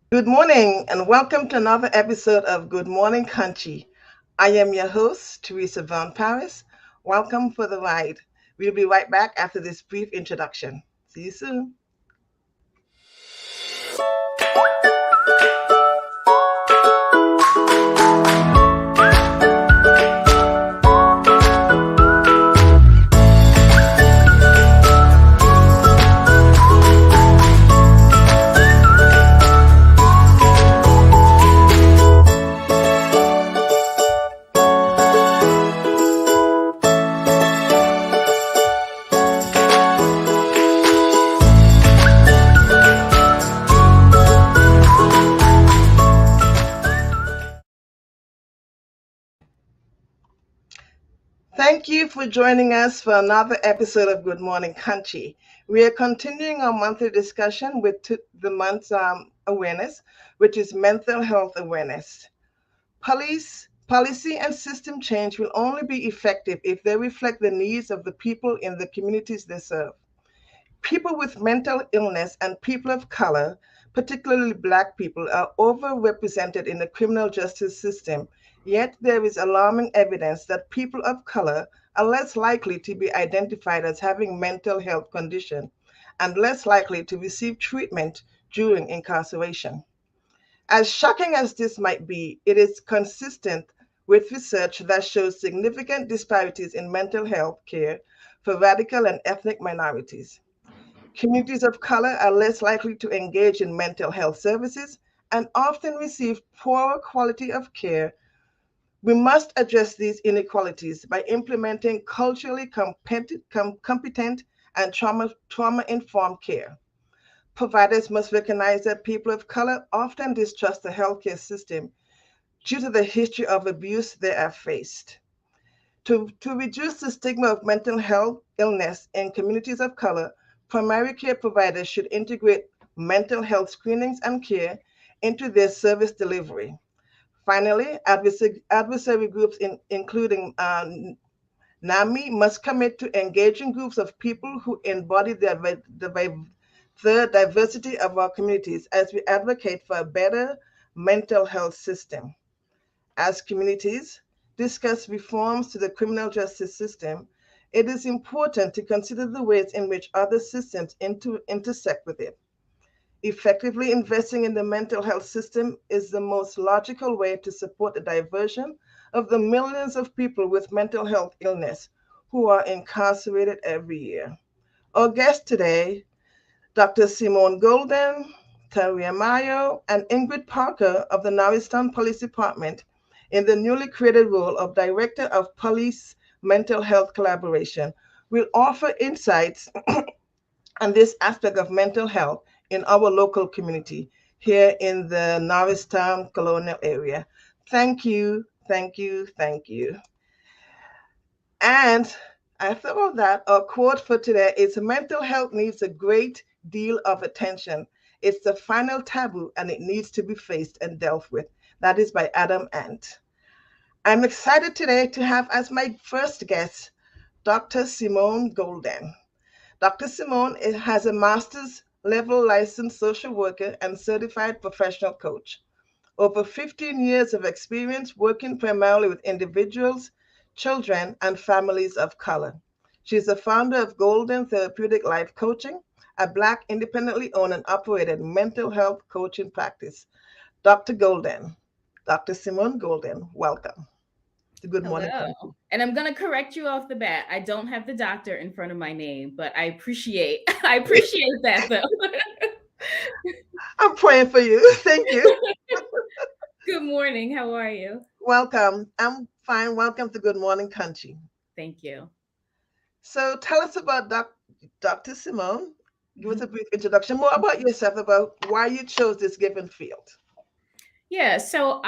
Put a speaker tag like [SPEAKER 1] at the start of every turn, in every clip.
[SPEAKER 1] Good morning and welcome to another episode of Good Morning Conshy. I am your host, Teresa Von Paris. Welcome for the ride. We'll be right back after this brief introduction. See you soon. Thank you for joining us for another episode of Good Morning Country. We are continuing our monthly discussion with the month's awareness, which is mental health awareness. Policy and system change will only be effective if they reflect the needs of the people in the communities they serve. People with mental illness and people of color, particularly Black people, are overrepresented in the criminal justice system. Yet there is alarming evidence that people of color are less likely to be identified as having mental health condition and less likely to receive treatment during incarceration. As shocking as this might be, it is consistent with research that shows significant disparities in mental health care for radical and ethnic minorities. Communities of color are less likely to engage in mental health services and often receive poorer quality of care. We must address these inequalities by implementing culturally competent and trauma-informed care. Providers must recognize that people of color often distrust the healthcare system due to the history of abuse they have faced. To reduce the stigma of mental health illness in communities of color, primary care providers should integrate mental health screenings and care into their service delivery. Finally, adversary groups, including NAMI, must commit to engaging groups of people who embody the diversity of our communities as we advocate for a better mental health system. As communities discuss reforms to the criminal justice system, it is important to consider the ways in which other systems intersect with it. Effectively investing in the mental health system is the most logical way to support the diversion of the millions of people with mental health illness who are incarcerated every year. Our guests today, Dr. Simone Golden, Taria Mayo, and Ingrid Parker of the Norristown Police Department in the newly created role of Director of Police Mental Health Collaboration will offer insights on this aspect of mental health in our local community here in the Norristown colonial area. Thank you, thank you, thank you. And after all that, our quote for today is mental health needs a great deal of attention. It's the final taboo and it needs to be faced and dealt with. That is by Adam Ant. I'm excited today to have as my first guest Dr. Simone Golden. Dr. Simone has a master's level licensed social worker and certified professional coach. Over 15 years of experience working primarily with individuals, children, and families of color. She's the founder of Golden Therapeutic Life Coaching, a Black independently owned and operated mental health coaching practice. Dr. Golden, Dr. Simone Golden, welcome to Good Morning
[SPEAKER 2] Hello.
[SPEAKER 1] Country.
[SPEAKER 2] And I'm gonna correct you off the bat. I don't have the doctor in front of my name, but I appreciate I appreciate that though.
[SPEAKER 1] I'm praying for you. Thank you.
[SPEAKER 2] Good morning. How are you?
[SPEAKER 1] Welcome. I'm fine. Welcome to Good Morning Country.
[SPEAKER 2] Thank you.
[SPEAKER 1] So tell us about Dr. Simone. Give us a brief introduction, more about yourself, about why you chose this given field.
[SPEAKER 2] Yeah, so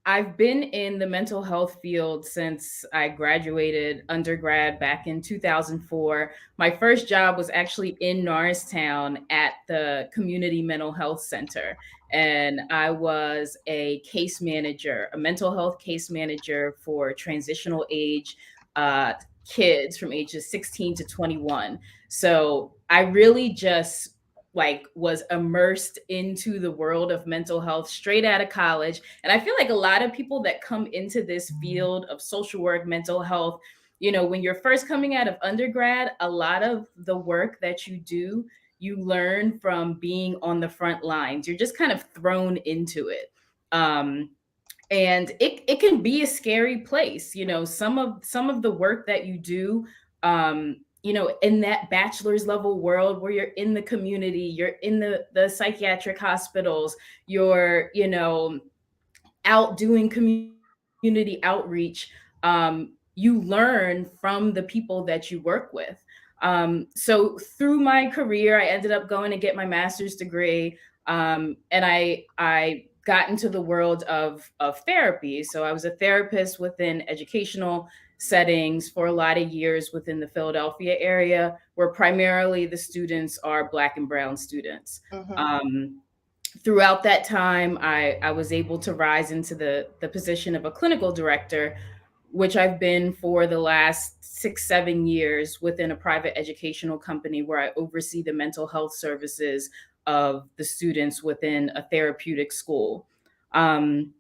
[SPEAKER 2] I've been in the mental health field since I graduated undergrad back in 2004. My first job was actually in Norristown at the Community Mental Health Center. And I was a case manager, a mental health case manager for transitional age uh, kids from ages 16 to 21. So I really just like was immersed into the world of mental health straight out of college. And I feel like a lot of people that come into this field of social work, mental health, when you're first coming out of undergrad, a lot of the work that you do, you learn from being on the front lines. You're just kind of thrown into it. Um, and it can be a scary place. Some of the work that you do, in that bachelor's level world where you're in the community, you're in the psychiatric hospitals, you're out doing community outreach. You learn from the people that you work with. So through my career, I ended up going to get my master's degree, and I got into the world of therapy. So I was a therapist within educational settings for a lot of years within the Philadelphia area, where primarily the students are Black and Brown students.
[SPEAKER 1] Mm-hmm.
[SPEAKER 2] Throughout that time, I was able to rise into the position of a clinical director, which I've been for the last 6, 7 years within a private educational company where I oversee the mental health services of the students within a therapeutic school. Um,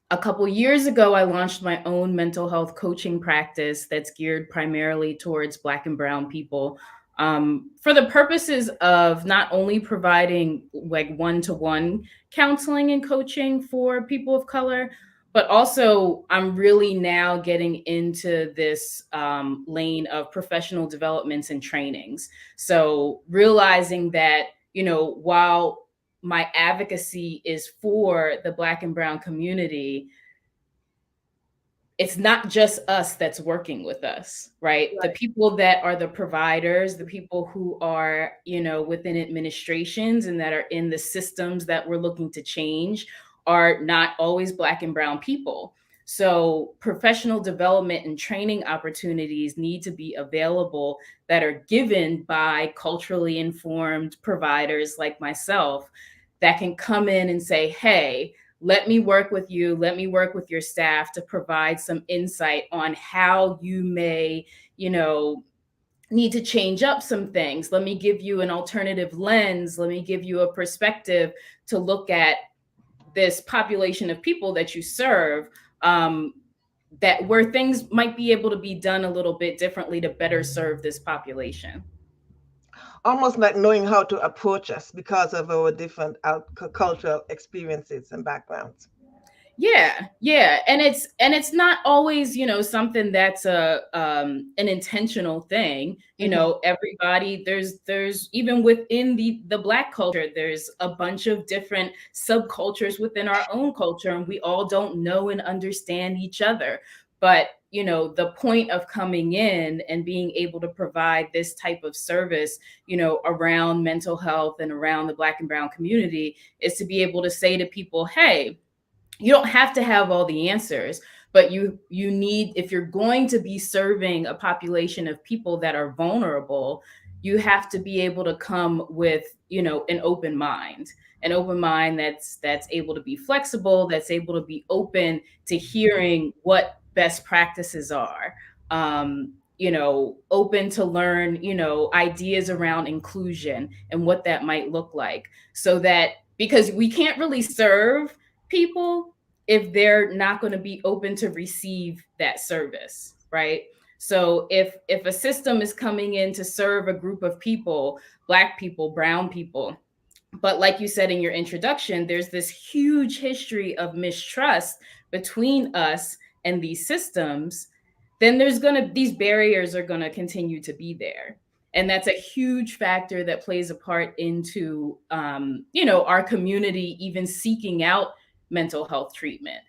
[SPEAKER 2] a couple years ago, I launched my own mental health coaching practice that's geared primarily towards Black and Brown people, for the purposes of not only providing like one-to-one counseling and coaching for people of color, but also I'm really now getting into this lane of professional developments and trainings. So realizing that, while my advocacy is for the Black and Brown community, it's not just us that's working with us, right? The
[SPEAKER 1] Right.
[SPEAKER 2] people that are the providers, the people who are, within administrations and that are in the systems that we're looking to change are not always Black and Brown people. So professional development and training opportunities need to be available that are given by culturally informed providers like myself that can come in and say, hey, let me work with you, let me work with your staff to provide some insight on how you may, need to change up some things. Let me give you an alternative lens. Let me give you a perspective to look at this population of people that you serve, um, that where things might be able to be done a little bit differently to better serve this population.
[SPEAKER 1] Almost like knowing how to approach us because of our different cultural experiences and backgrounds.
[SPEAKER 2] Yeah, yeah, and it's not always, something that's an intentional thing.
[SPEAKER 1] Mm-hmm.
[SPEAKER 2] Everybody, there's even within the Black culture, there's a bunch of different subcultures within our own culture, and we all don't know and understand each other. But the point of coming in and being able to provide this type of service, around mental health and around the Black and Brown community, is to be able to say to people, hey, you don't have to have all the answers, but you need, if you're going to be serving a population of people that are vulnerable, you have to be able to come with, an open mind that's able to be flexible, that's able to be open to hearing what best practices are, open to learn, ideas around inclusion and what that might look like. So that, because we can't really serve people if they're not going to be open to receive that service, right? So if a system is coming in to serve a group of people, Black people, brown people, but like you said in your introduction, there's this huge history of mistrust between us and these systems, then these barriers are going to continue to be there. And that's a huge factor that plays a part into, our community even seeking out mental health treatment.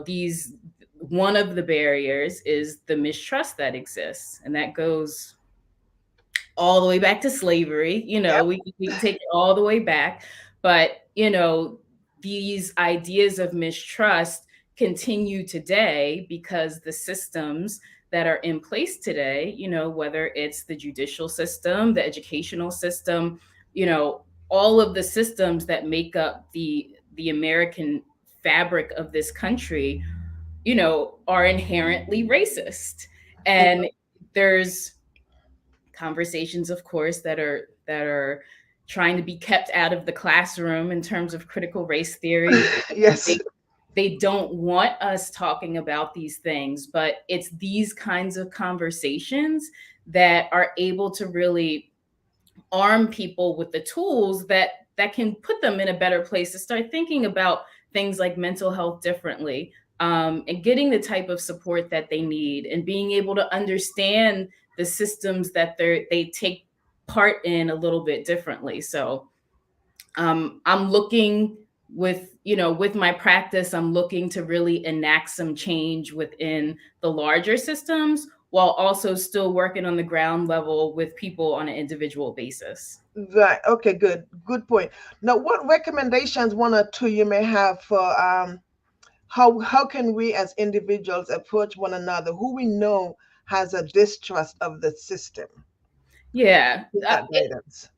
[SPEAKER 2] These One of the barriers is the mistrust that exists, and that goes all the way back to slavery.
[SPEAKER 1] Yep.
[SPEAKER 2] We can take it all the way back, but these ideas of mistrust continue today because the systems that are in place today, whether it's the judicial system, the educational system, you know, all of the systems that make up the American fabric of this country, are inherently racist. And there's conversations, of course, that are trying to be kept out of the classroom in terms of critical race theory.
[SPEAKER 1] Yes.
[SPEAKER 2] They don't want us talking about these things, but it's these kinds of conversations that are able to really arm people with the tools that can put them in a better place to start thinking about things like mental health differently, and getting the type of support that they need, and being able to understand the systems that they take part in a little bit differently. So I'm looking with my practice, I'm looking to really enact some change within the larger systems while also still working on the ground level with people on an individual basis.
[SPEAKER 1] Right. Okay, good. Good point. Now, what recommendations, one or two, you may have for how can we as individuals approach one another who we know has a distrust of the system?
[SPEAKER 2] Yeah.
[SPEAKER 1] Get that guidance.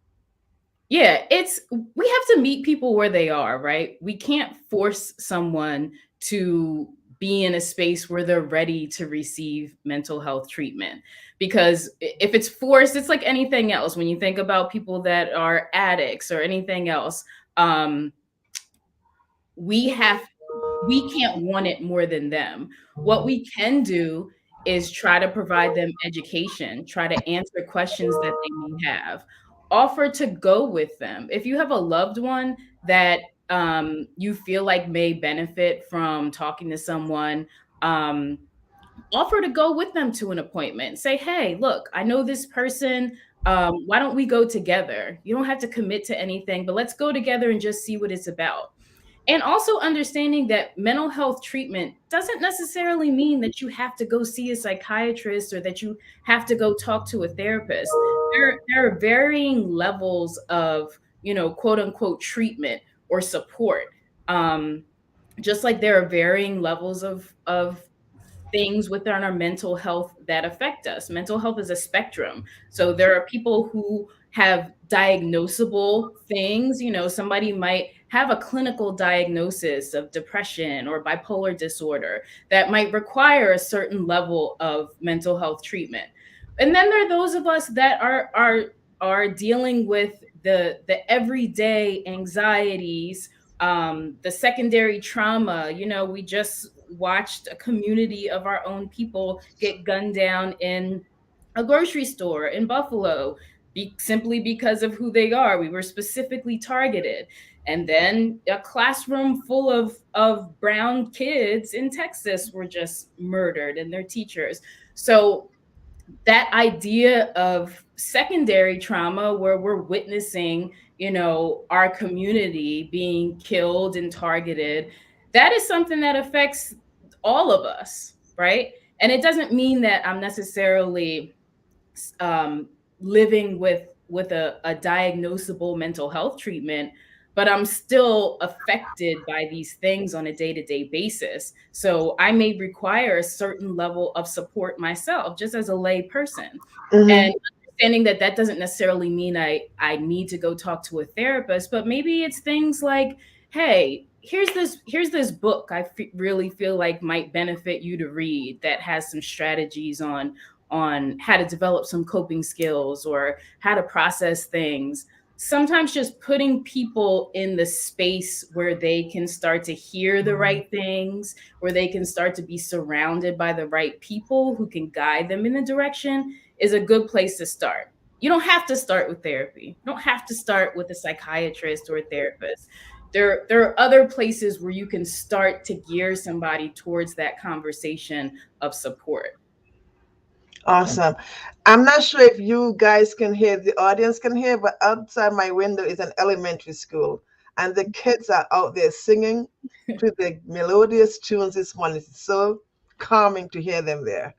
[SPEAKER 2] Yeah, it's we have to meet people where they are, right? We can't force someone to be in a space where they're ready to receive mental health treatment. Because if it's forced, it's like anything else. When you think about people that are addicts or anything else, um, we have we can't want it more than them. What we can do is try to provide them education, try to answer questions that they may have, offer to go with them. If you have a loved one that you feel like may benefit from talking to someone, um, offer to go with them to an appointment. Say, hey, look, I know this person. Why don't we go together? You don't have to commit to anything, but let's go together and just see what it's about. And also understanding that mental health treatment doesn't necessarily mean that you have to go see a psychiatrist or that you have to go talk to a therapist. There are varying levels of, quote unquote, treatment or support. Um, just like there are varying levels of things within our mental health that affect us. Mental health is a spectrum. So there are people who have diagnosable things. Somebody might have a clinical diagnosis of depression or bipolar disorder that might require a certain level of mental health treatment. And then there are those of us that are dealing with the everyday anxieties, the secondary trauma. We just watched a community of our own people get gunned down in a grocery store in Buffalo, simply because of who they are. We were specifically targeted. And then a classroom full of brown kids in Texas were just murdered, and their teachers. So that idea of secondary trauma, where we're witnessing our community being killed and targeted, that is something that affects all of us, right? And it doesn't mean that I'm necessarily um, living with a diagnosable mental health treatment, but I'm still affected by these things on a day-to-day basis. So I may require a certain level of support myself, just as a lay person.
[SPEAKER 1] Hmm.
[SPEAKER 2] And understanding that that doesn't necessarily mean I need to go talk to a therapist, but maybe it's things like, hey, here's this book really feel like might benefit you to read, that has some strategies on how to develop some coping skills or how to process things. Sometimes just putting people in the space where they can start to hear the right things, where they can start to be surrounded by the right people who can guide them in the direction, is a good place to start. You don't have to start with therapy. You don't have to start with a psychiatrist or a therapist. There are other places where you can start to gear somebody towards that conversation of support.
[SPEAKER 1] Awesome. I'm not sure if you guys can hear, the audience can hear, but outside my window is an elementary school, and the kids are out there singing to the melodious tunes this morning. It's so calming to hear them there.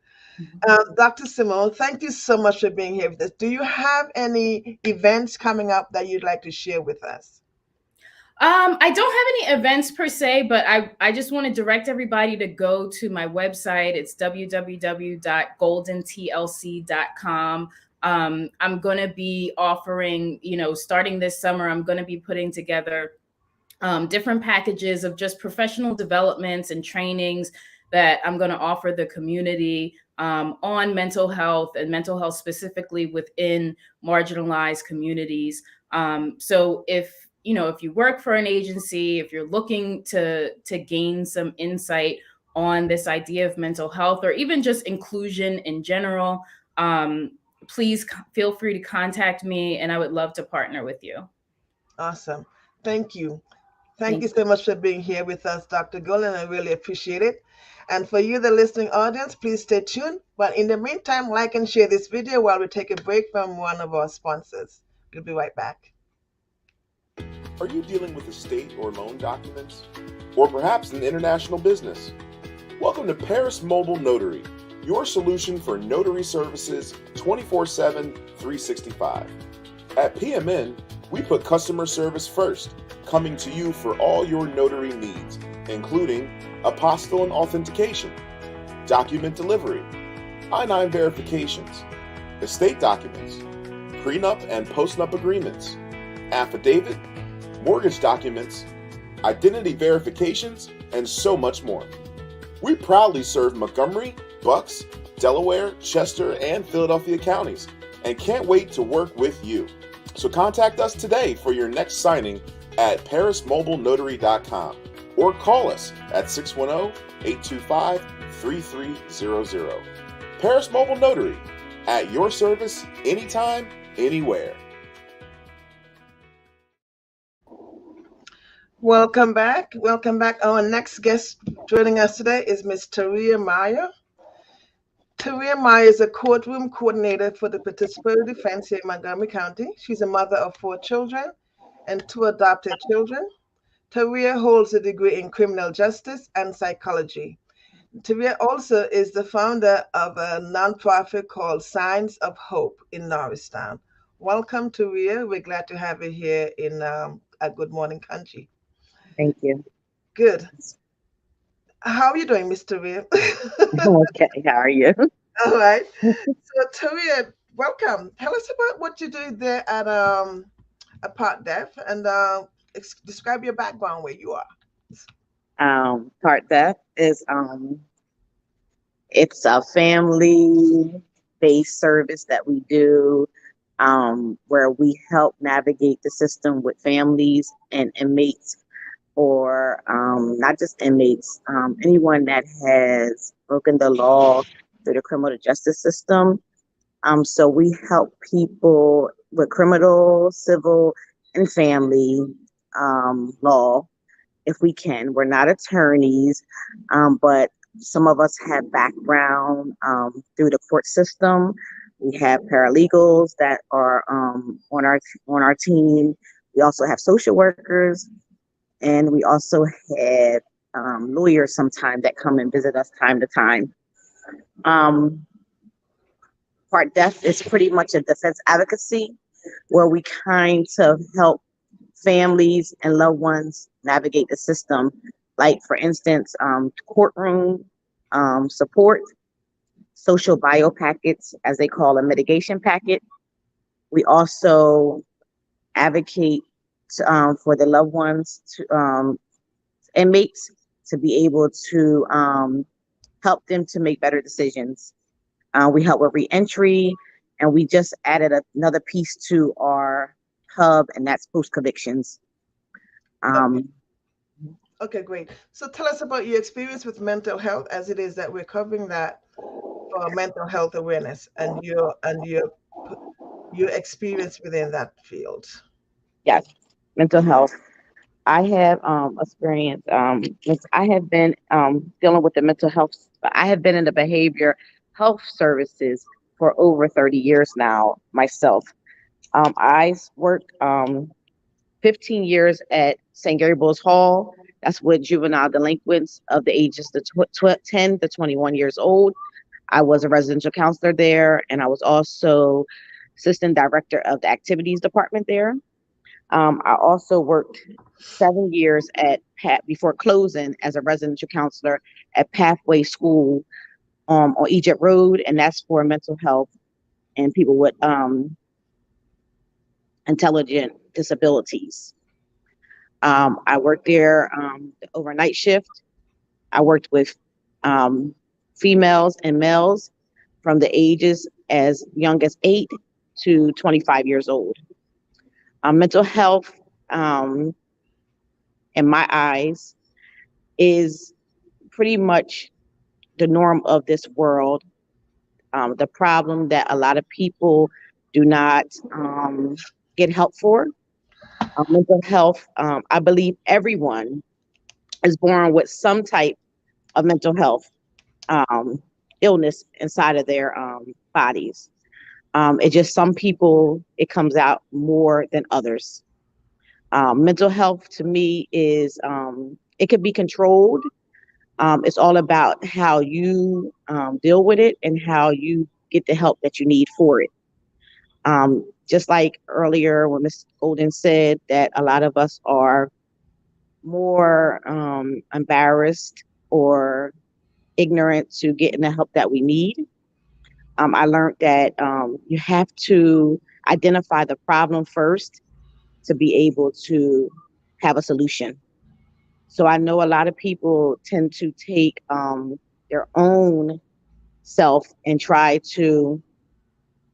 [SPEAKER 1] Dr. Simone, thank you so much for being here with us. Do you have any events coming up that you'd like to share with us?
[SPEAKER 2] I don't have any events per se, but I just want to direct everybody to go to my website. It's www.goldentlc.com. I'm going to be offering, starting this summer, I'm going to be putting together different packages of just professional developments and trainings that I'm going to offer the community on mental health, and mental health specifically within marginalized communities. So if you work for an agency, if you're looking to gain some insight on this idea of mental health or even just inclusion in general, please feel free to contact me, and I would love to partner with you.
[SPEAKER 1] Awesome. Thank you. Thank
[SPEAKER 2] Thank
[SPEAKER 1] you so much for being here with us, Dr. Golden. I really appreciate it. And for you, the listening audience, please stay tuned. But in the meantime, like and share this video while we take a break from one of our sponsors. We'll be right back.
[SPEAKER 3] Are you dealing with estate or loan documents? Or perhaps an international business? Welcome to Paris Mobile Notary, your solution for notary services 24/7, 365. At PMN, we put customer service first, coming to you for all your notary needs, including apostille and authentication, document delivery, I-9 verifications, estate documents, prenup and postnup agreements, affidavit, mortgage documents, identity verifications, and so much more. We proudly serve Montgomery, Bucks, Delaware, Chester, and Philadelphia counties, and can't wait to work with you. So contact us today for your next signing at parismobilenotary.com or call us at 610-825-3300. Paris Mobile Notary, at your service anytime, anywhere.
[SPEAKER 1] Welcome back. Welcome back. Our next guest joining us today is Ms. Taria Mayo. Taria Mayo is a courtroom coordinator for the Participatory Defense here in Montgomery County. She's a mother of 4 children and 2 adopted children. Taria holds a degree in criminal justice and psychology. Taria also is the founder of a nonprofit called Signs of Hope in Norristown. Welcome, Taria. We're glad to have you here in at Good Morning Conshy.
[SPEAKER 4] Thank you.
[SPEAKER 1] Good. How are you doing, Miss Taria?
[SPEAKER 4] Okay, how are you?
[SPEAKER 1] All right. So, Taria, welcome. Tell us about what you do there at Part Deaf and describe your background where you are.
[SPEAKER 4] Part Deaf is it's a family-based service that we do, where we help navigate the system with families and inmates, or not just inmates, anyone that has broken the law through the criminal justice system. So we help people with criminal, civil, and family law if we can. We're not attorneys, but some of us have background through the court system. We have paralegals that are on our team. We also have social workers, and we also have lawyers sometimes that come and visit us time to time. Part Deaf is pretty much a defense advocacy where we kind of help families and loved ones navigate the system. Like, for instance, courtroom support, social bio packets, as they call a mitigation packet. We also advocate for the loved ones, to inmates, to be able to help them to make better decisions. We help with reentry, and we just added another piece to our hub, and that's post-convictions.
[SPEAKER 1] Okay, great. So tell us about your experience with mental health, as it is that we're covering that for mental health awareness and your experience within that field.
[SPEAKER 4] Yes, mental health. I have experience. I have been dealing with the mental health. I have been in the behavior health services for over 30 years now myself. I worked 15 years at St. Gabriel's Hall. That's with juvenile delinquents of the ages of 10 to 21 years old. I was a residential counselor there, and I was also assistant director of the activities department there. I also worked 7 years at before closing as a residential counselor at Pathway School on Egypt Road, and that's for mental health and people with intelligent disabilities. I worked there the overnight shift. I worked with females and males from the ages as young as 8 to 25 years old. Mental health, in my eyes, is pretty much the norm of this world. The problem that a lot of people do not get help for. Mental health, I believe everyone is born with some type of mental health um, illness inside of their bodies. It's just some people, it comes out more than others. Mental health to me is, it can be controlled. It's all about how you deal with it and how you get the help that you need for it. Just like earlier when Ms. Golden said that a lot of us are more embarrassed or ignorant to getting the help that we need. I learned that you have to identify the problem first to be able to have a solution. So I know a lot of people tend to take their own self and try to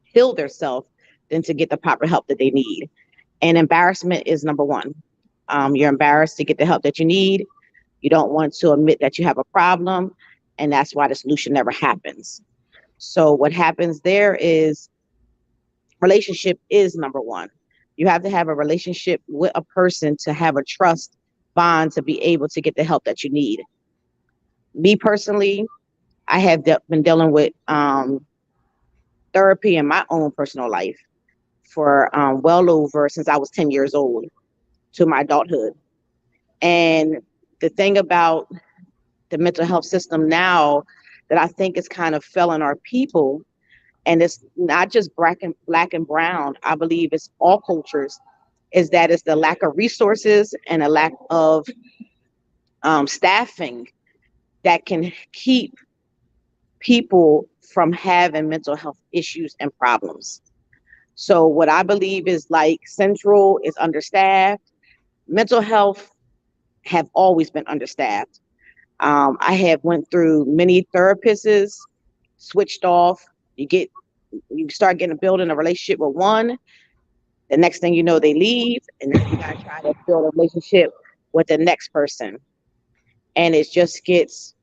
[SPEAKER 4] heal their self than to get the proper help that they need. And embarrassment is number one. You're embarrassed to get the help that you need. You don't want to admit that you have a problem, and that's why the solution never happens. So what happens there is relationship is number one. You have to have a relationship with a person to have a trust bond to be able to get the help that you need. Me personally, I have been dealing with therapy in my own personal life for well over since I was 10 years old to my adulthood. And the thing about the mental health system now that I think is kind of failing our people, and it's not just black and brown, I believe it's all cultures, is that it's the lack of resources and a lack of staffing that can keep people from having mental health issues and problems. So what I believe is like central is understaffed. Mental health have always been understaffed. I have went through many therapists, switched off. You start getting building a relationship with one. The next thing you know, they leave, and then you gotta try to build a relationship with the next person, and it just gets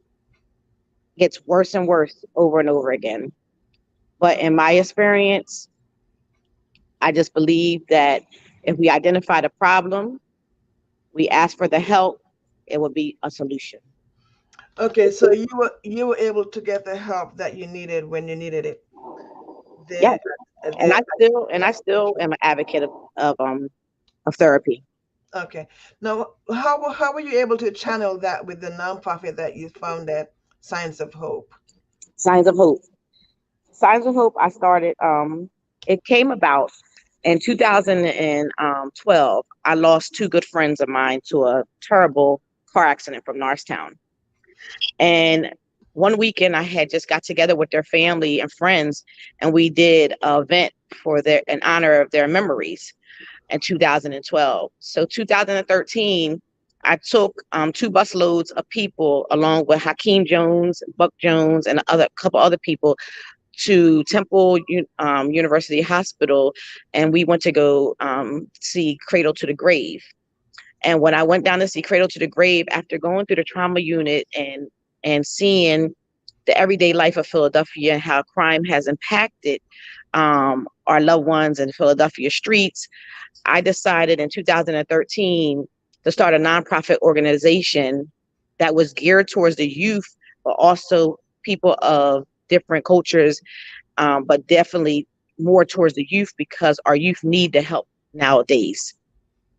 [SPEAKER 4] worse and worse over and over again. But in my experience, I just believe that if we identify the problem, we ask for the help, it will be a solution.
[SPEAKER 1] Okay, so you were able to get the help that you needed when you needed it.
[SPEAKER 4] Yes,
[SPEAKER 1] The
[SPEAKER 4] and
[SPEAKER 1] the
[SPEAKER 4] I still am an advocate of therapy.
[SPEAKER 1] Okay. Now, how were you able to channel that with the nonprofit that you founded, Signs of Hope?
[SPEAKER 4] Signs of Hope. Signs of Hope. I started. It came about in 2012. I lost two good friends of mine to a terrible car accident from Norristown. And one weekend, I had just got together with their family and friends, and we did an event for their in honor of their memories in 2012. So 2013, I took two busloads of people along with Hakeem Jones, Buck Jones, and a couple other people to Temple University Hospital, and we went to go see Cradle to the Grave. And when I went down to see Cradle to the Grave, after going through the trauma unit and seeing the everyday life of Philadelphia and how crime has impacted our loved ones in Philadelphia streets, I decided in 2013 to start a nonprofit organization that was geared towards the youth, but also people of different cultures, but definitely more towards the youth because our youth need the help nowadays.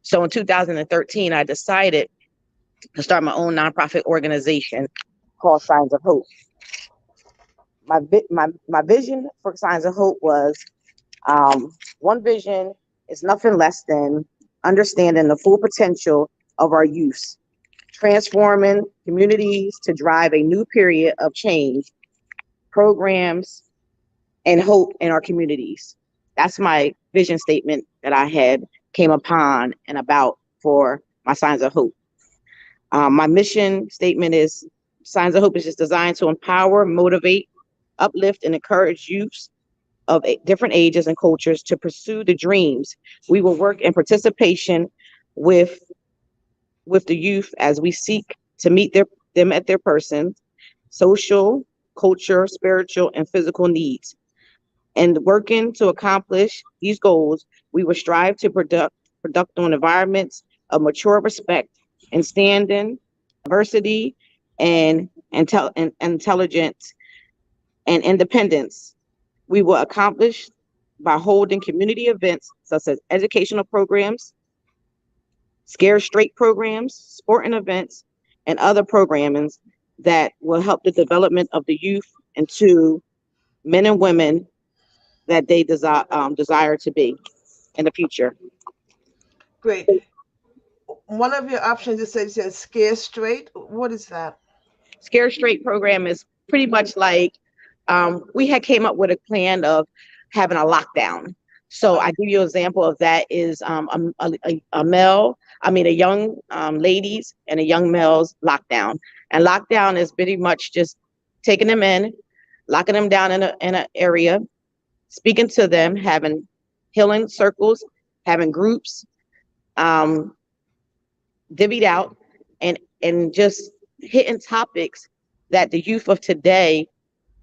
[SPEAKER 4] So in 2013, I decided to start my own nonprofit organization called Signs of Hope. My vision for Signs of Hope was one vision is nothing less than understanding the full potential of our youth, transforming communities to drive a new period of change, programs, and hope in our communities. That's my vision statement that I had came upon and about for my Signs of Hope. My mission statement is Signs of Hope is just designed to empower, motivate, uplift, and encourage youth of different ages and cultures to pursue the dreams. We will work in participation with the youth as we seek to meet them at their person, social, culture, spiritual, and physical needs. And working to accomplish these goals, we will strive to product on environments of mature respect and standing, diversity, and intelligence and independence. We will accomplish by holding community events such as educational programs, scare straight programs, sporting events, and other programmings that will help the development of the youth into men and women that they desire to be in the future.
[SPEAKER 1] Great. One of your options you said scare straight. What is that?
[SPEAKER 4] Scare Straight program is pretty much like we had came up with a plan of having a lockdown. So I give you an example of that is a male, I mean a young ladies and a young male's lockdown. And lockdown is pretty much just taking them in, locking them down in an area, speaking to them, having healing circles, having groups, um, divvied out, and just hitting topics that the youth of today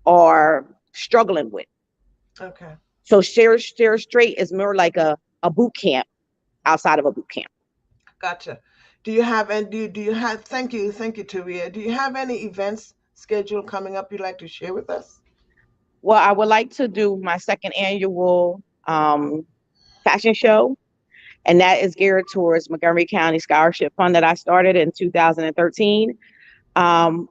[SPEAKER 4] are struggling with.
[SPEAKER 1] Okay.
[SPEAKER 4] So share straight is more like a boot camp outside of a boot camp.
[SPEAKER 1] Gotcha. Do you have and do you have thank you, Taria. Do you have any events scheduled coming up you'd like to share with us?
[SPEAKER 4] Well, I would like to do my second annual fashion show, and that is geared towards Montgomery County Scholarship Fund that I started in 2013. Um,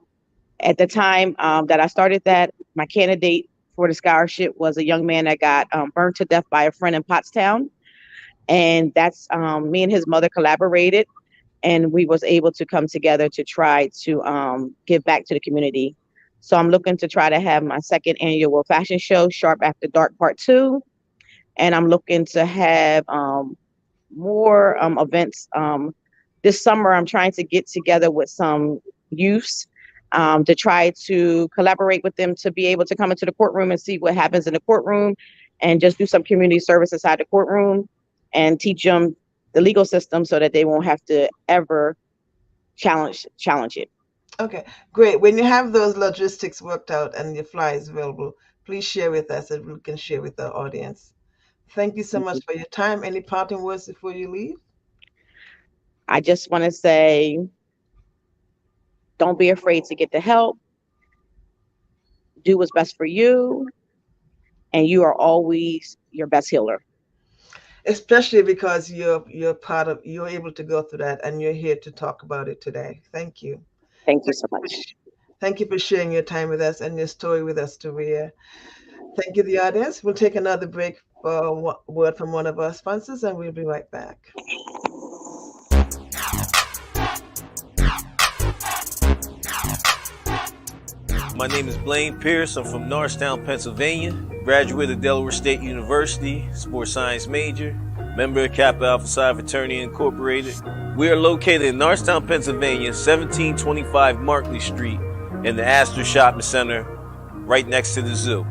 [SPEAKER 4] at the time that I started that, my candidate for the scholarship was a young man that got burned to death by a friend in Pottstown. And that's me and his mother collaborated, and we was able to come together to try to give back to the community. So I'm looking to try to have my second annual fashion show, Sharp After Dark Part 2. And I'm looking to have more events. This summer, I'm trying to get together with some youths to try to collaborate with them to be able to come into the courtroom and see what happens in the courtroom and just do some community service inside the courtroom and teach them the legal system so that they won't have to ever challenge it.
[SPEAKER 1] Okay, great. When you have those logistics worked out and your flyers available, please share with us and we can share with our audience. Thank you so much for your time. Any parting words before you leave?
[SPEAKER 4] I just want to say, don't be afraid to get the help. Do what's best for you, and you are always your best healer.
[SPEAKER 1] Especially because you're able to go through that and you're here to talk about it today. Thank you.
[SPEAKER 4] Thank you
[SPEAKER 1] Thank
[SPEAKER 4] so
[SPEAKER 1] you for,
[SPEAKER 4] much.
[SPEAKER 1] thank you for sharing your time with us and your story with us, Taria. Thank you, the audience. We'll take another break for a word from one of our sponsors and we'll be right back.
[SPEAKER 5] My name is Blaine Pierce. I'm from Norristown, Pennsylvania. Graduate of Delaware State University, sports science major, member of Kappa Alpha Psi Fraternity Incorporated. We are located in Norristown, Pennsylvania, 1725 Markley Street, in the Astor Shopping Center, right next to the zoo.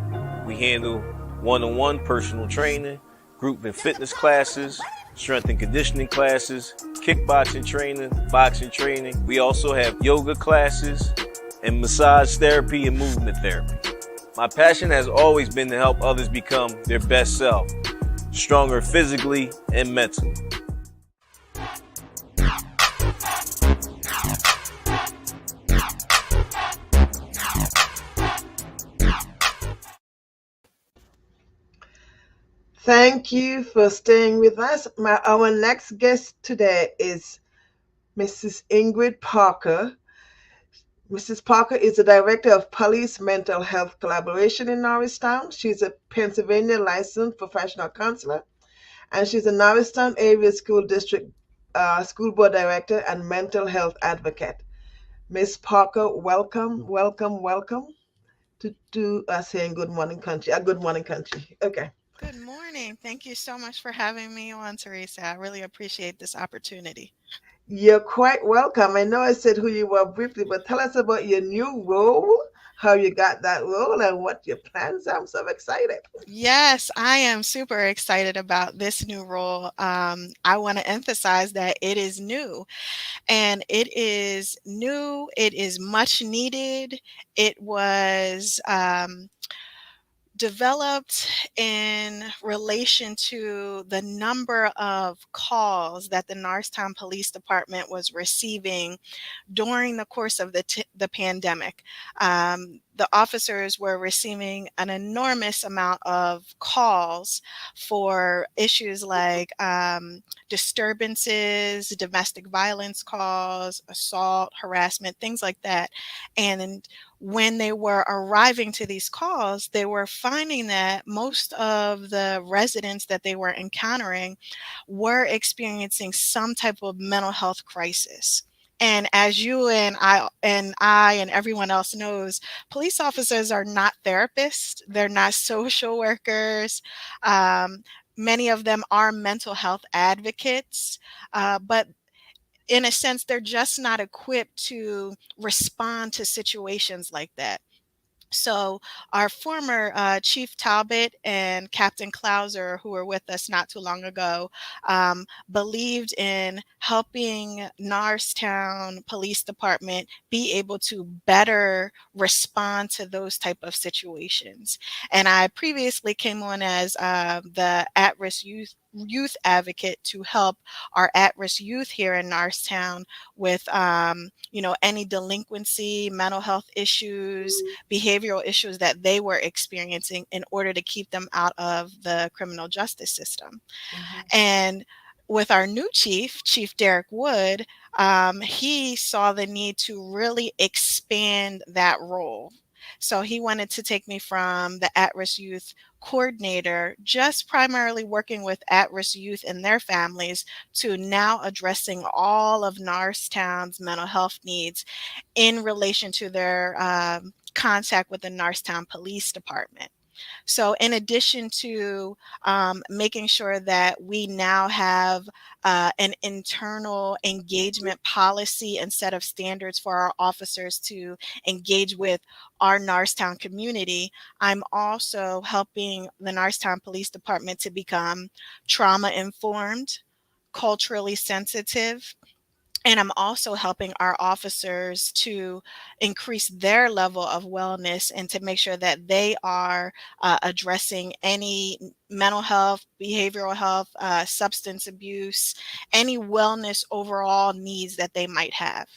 [SPEAKER 5] We handle one-on-one personal training, group and fitness classes, strength and conditioning classes, kickboxing training, boxing training. We also have yoga classes and massage therapy and movement therapy. My passion has always been to help others become their best self, stronger physically and mentally.
[SPEAKER 1] Thank you for staying with us. Our next guest today is Mrs. Ingrid Parker. Mrs. Parker is the Director of Police Mental Health Collaboration in Norristown. She's a Pennsylvania licensed professional counselor, and she's a Norristown Area School District School Board Director and Mental Health Advocate. Miss Parker, welcome, welcome, welcome to us here in Good Morning Country. Good Morning Country. Okay.
[SPEAKER 6] Good morning. Thank you so much for having me on, Teresa. I really appreciate this opportunity.
[SPEAKER 1] You're quite welcome. I know I said who you were briefly, but tell us about your new role how you got that role and what your plans are. I'm so excited.
[SPEAKER 6] Yes, I am super excited about this new role. I want to emphasize that it is new, and it is new. It is much needed. It was developed in relation to the number of calls that the Norristown Police Department was receiving during the course of the pandemic. The officers were receiving an enormous amount of calls for issues like disturbances, domestic violence calls, assault, harassment, things like that. And when they were arriving to these calls, they were finding that most of the residents that they were encountering were experiencing some type of mental health crisis. And as you and everyone else knows, police officers are not therapists. They're not social workers. Um, Many of them are mental health advocates, but in a sense, they're just not equipped to respond to situations like that. So our former Chief Talbot and Captain Clouser, who were with us not too long ago, believed in helping Norristown Police Department be able to better respond to those type of situations. And I previously came on as the at-risk youth advocate to help our at-risk youth here in Norristown with any delinquency, mental health issues, behavioral issues that they were experiencing in order to keep them out of the criminal justice system.
[SPEAKER 1] Mhm.
[SPEAKER 6] And with our new chief, Chief Derek Wood, he saw the need to really expand that role. So he wanted to take me from the at-risk youth coordinator, just primarily working with at-risk youth and their families, to now addressing all of Norristown's mental health needs in relation to their contact with the Norristown Police Department. So, in addition to making sure that we now have an internal engagement policy and set of standards for our officers to engage with our Norristown community, I'm also helping the Norristown Police Department to become trauma informed, culturally sensitive, and I'm also helping our officers to increase their level of wellness and to make sure that they are addressing any mental health, behavioral health, substance abuse, any wellness overall needs that they might have.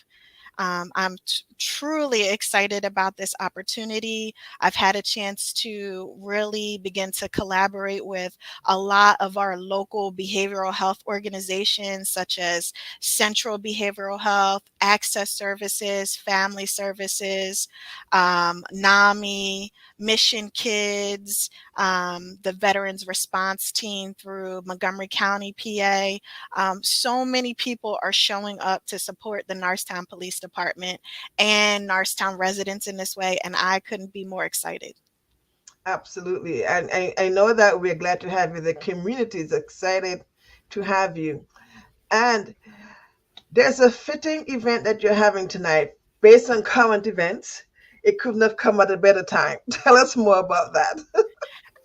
[SPEAKER 6] I'm truly excited about this opportunity. I've had a chance to really begin to collaborate with a lot of our local behavioral health organizations, such as Central Behavioral Health, Access Services, Family Services, NAMI, Mission Kids, the Veterans Response Team through Montgomery County, PA. So many people are showing up to support the Norristown Police Department and Norristown residents in this way, and I couldn't be more excited.
[SPEAKER 1] Absolutely. And I know that we're glad to have you. The community is excited to have you. And there's a fitting event that you're having tonight based on current events. It couldn't have come at a better time. Tell us more about that.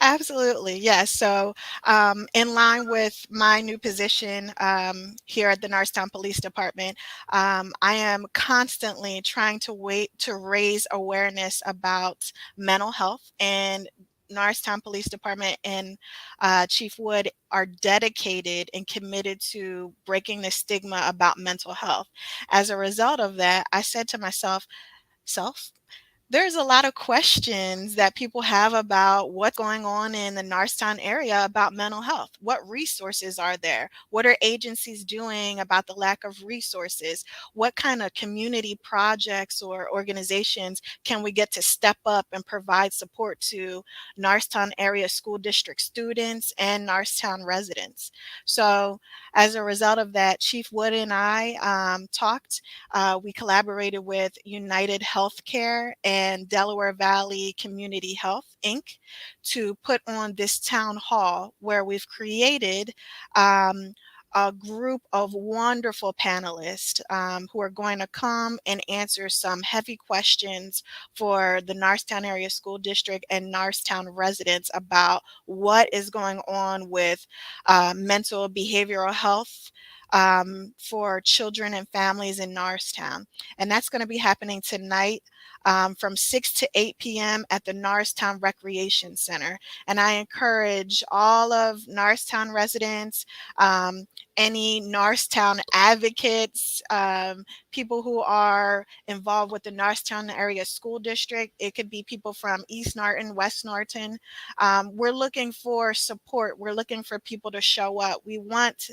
[SPEAKER 6] Absolutely, yes. So, in line with my new position here at the Norristown Police Department, I am constantly trying to raise awareness about mental health, and Norristown Police Department and Chief Wood are dedicated and committed to breaking the stigma about mental health. As a result of that, I said to myself, self, there's a lot of questions that people have about what's going on in the Norristown area about mental health. What resources are there? What are agencies doing about the lack of resources? What kind of community projects or organizations can we get to step up and provide support to Norristown area school district students and Norristown residents? So, as a result of that, Chief Wood and I talked. We collaborated with United Healthcare and Delaware Valley Community Health, Inc., to put on this town hall where we've created a group of wonderful panelists who are going to come and answer some heavy questions for the Norristown Area School District and Norristown residents about what is going on with mental behavioral health for children and families in Norristown. And that's going to be happening tonight from 6 to 8 p.m. at the Norristown Recreation Center. And I encourage all of Norristown residents, any Norristown advocates, people who are involved with the Norristown Area School District. It could be people from East Norton, West Norton. We're looking for support. We're looking for people to show up. We want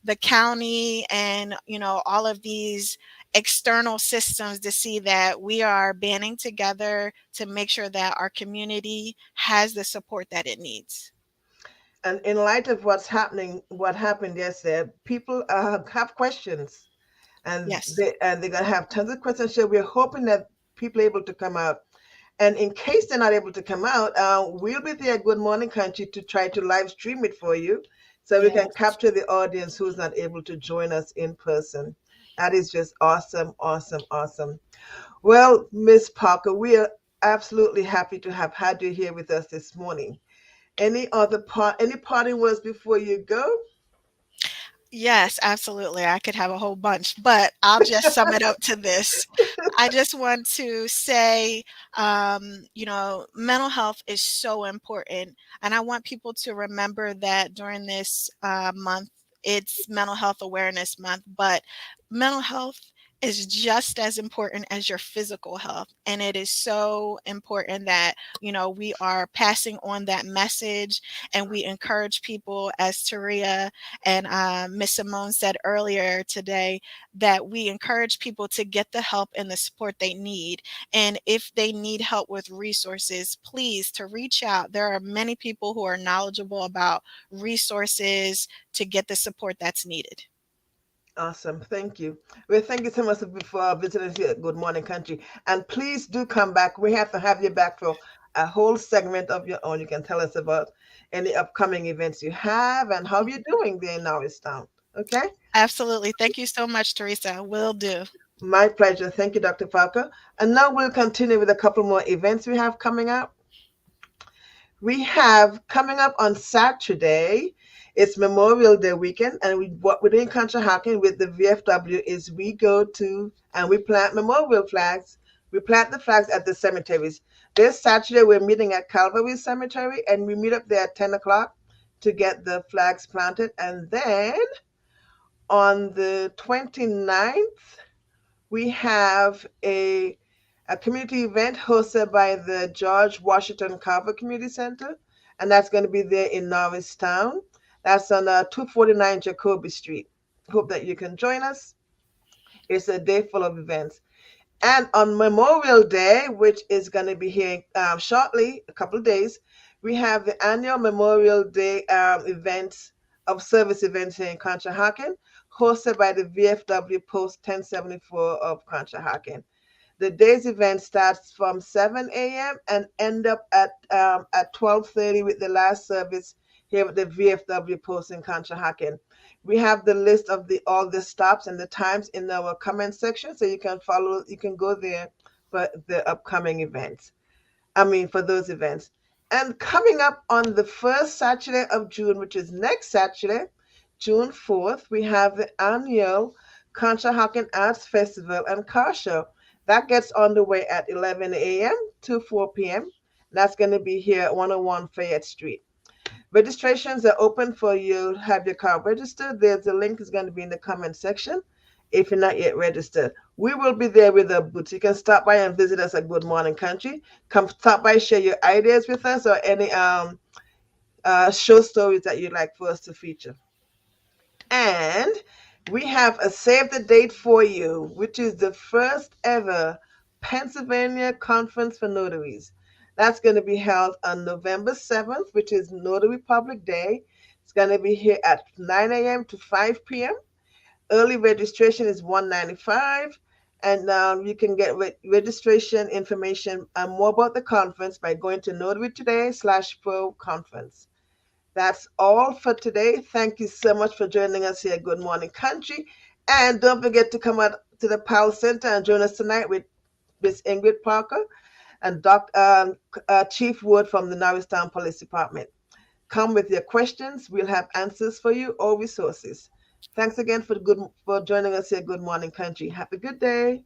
[SPEAKER 6] the county and, all of these external systems to see that we are banding together to make sure that our community has the support that it needs.
[SPEAKER 1] And in light of what happened yesterday, people have questions, and
[SPEAKER 6] Yes.
[SPEAKER 1] they're gonna have tons of questions. So we're hoping that people are able to come out. And in case they're not able to come out, we'll be there at Good Morning Country to try to live stream it for you, so we can
[SPEAKER 6] Yes.
[SPEAKER 1] capture the audience who's not able to join us in person. That is just awesome, awesome, awesome. Well, Miss Parker, we are absolutely happy to have had you here with us this morning. Any parting words before you go?
[SPEAKER 6] Yes, absolutely. I could have a whole bunch, but I'll just sum it up to this. I just want to say, mental health is so important. And I want people to remember that during this month, it's Mental Health Awareness Month, but mental health is just as important as your physical health. And it is so important that, we are passing on that message and we encourage people, as Taria and Miss Simone said earlier today, that we encourage people to get the help and the support they need. And if they need help with resources, please to reach out. There are many people who are knowledgeable about resources to get the support that's needed.
[SPEAKER 1] Awesome. Thank you. Well, thank you so much for visiting us here at Good Morning Country. And please do come back. We have to have you back for a whole segment of your own. You can tell us about any upcoming events you have and how you're doing there in Norristown. Okay?
[SPEAKER 6] Absolutely. Thank you so much, Teresa. Will do.
[SPEAKER 1] My pleasure. Thank you, Dr. Parker. And now we'll continue with a couple more events we have coming up. We have coming up on Saturday, it's Memorial Day weekend, and what we're doing in Conshohocken with the VFW is we go to and we plant memorial flags. We plant the flags at the cemeteries. This Saturday, we're meeting at Calvary Cemetery, and we meet up there at 10 o'clock to get the flags planted. And then on the 29th, we have a community event hosted by the George Washington Carver Community Center, and that's going to be there in Norristown. That's on 249 Jacoby Street. Hope that you can join us. It's a day full of events. And on Memorial Day, which is going to be here shortly, a couple of days, we have the annual Memorial Day events of service events here in Conshohocken, hosted by the VFW Post 1074 of Conshohocken. The day's event starts from 7 a.m. and end up at 12:30 with the last service here at the VFW Post in Conshohocken. We have the list of all the stops and the times in our comment section, so you can follow. You can go there for the upcoming events. For those events. And coming up on the first Saturday of June, which is next Saturday, June 4th, we have the annual Conshohocken Arts Festival and Car Show. That gets underway at 11 a.m. to 4 p.m. That's going to be here at 101 Fayette Street. Registrations are open for you to have your car registered. There's a link is going to be in the comment section if you're not yet registered. We will be there with a booth. You can stop by and visit us at Good Morning Country. Come stop by, share your ideas with us or any show stories that you'd like for us to feature. And we have a save the date for you, which is the first ever Pennsylvania Conference for Notaries. That's going to be held on November 7th, which is Notary Public Day. It's going to be here at 9 a.m. to 5 p.m. Early registration is $195, and you can get registration information and more about the conference by going to Notary Today /pro conference. That's all for today. Thank you so much for joining us here at Good Morning Country. And don't forget to come out to the Powell Center and join us tonight with Miss Ingrid Parker and Chief Wood from the Norristown Police Department. Come with your questions. We'll have answers for you or resources. Thanks again for joining us here, Good Morning Country. Have a good day.